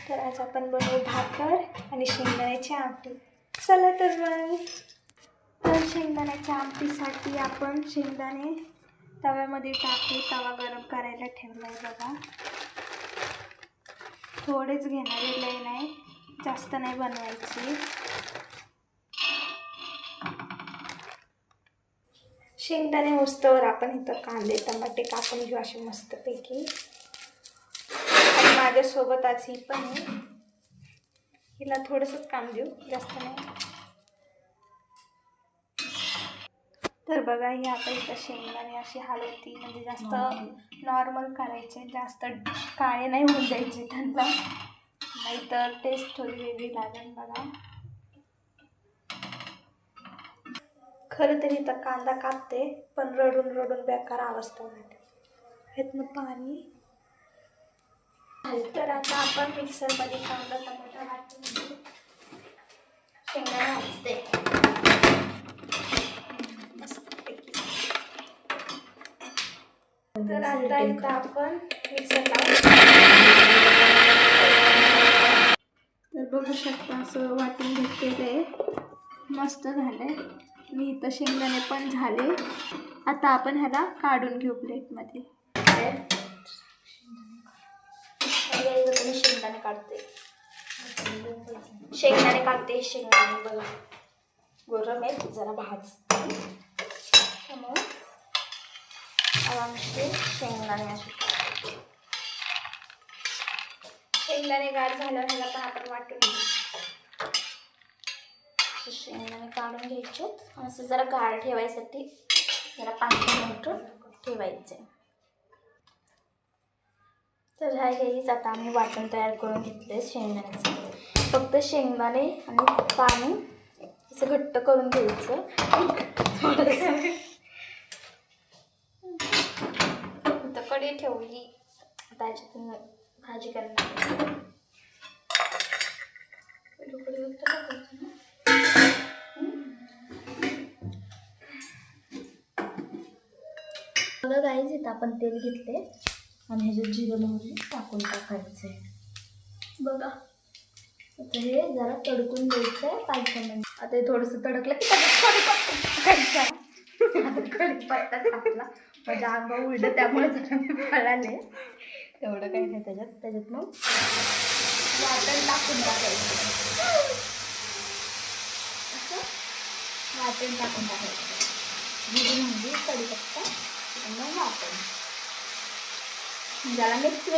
तर आज आपण बनवू भाकर आणि शेंगदाण्याची आमटी. चला तर मग. तर शेंगदाण्याच्या आमटीसाठी आपण शेंगदाणे तव्यामध्ये टाकू. तवा गरम करायला ठेवला आहे बघा. थोडेच घेणार आहे, लय नाही, जास्त नाही बनवायची. शेंगदाणे होस्तवर आपण इथं कांदे टमाटे कापून घेऊ असे मस्तपैकी. आणि माझ्यासोबत आज ही पण आहे, हिला थोडंसंच काम देऊ, जास्त नाही. तर बघा, ही आता इथं शेंगदाणे अशी हलवती, म्हणजे जास्त नॉर्मल करायचे, जास्त काळे नाही होऊन द्यायचे त्यांना, नाहीतर टेस्ट थोडी वेगळी लागेल बघा. खरं तरी इथं कांदा कापते, पण रडून रडून बेकार अवस्था होते. ह्यातनं पाणी. तर आता आपण मिक्सरमध्ये कांदा टमाटर घालून शेंगदाणे भाजते. तर आता इथं आपण मिक्सर लावू. तर बघू शकता, असं वाटून घेतलेलं मस्त झालंय. मी इथं शेंगदाणे पण झाले. आता आपण ह्याला काढून घेऊ प्लेटमध्ये. शेंगदाणे काढते, शेंगदाणे बघा गरम आहे, जरा भाजते. त्यामुळे आरामशीर शेंगदाणे गार झाल्यावर ह्याला पण आपण वाटून घेऊ. शेंगदाणे काढून घ्यायचे, असं जरा गार ठेवायसाठी जरा 5 मिनिटं ठेवायचे. तर ह्या घ्यायच. आता आम्ही वाटण तयार करून घेतले शेंगदाण्याचं. फक्त शेंगदाणे आणि पाणी असं घट्ट करून घ्यायचं. आता कढई ठेवली, त्याच्यातून भाजी करणार. बघा गाईज, इथं आपण तेल घेतले आणि ह्याच्यात जिरं मोहरी टाकायचं आहे बघा. आता हे जरा तडकून द्यायचं आहे 5 मिनिट. आता हे थोडंसं तडकलं की कढीपत्ता टाकला, माझ्या अंगा उलटं, त्यामुळे जरा मी पळाले. तेवढं काही नाही त्याच्यात मग वाटण टाकून टाकायचं. असं वाटण टाकून टाकायचं. जिरं मोहरी कढीपत्ता आणि मग वाटण. ज्याला मिक्स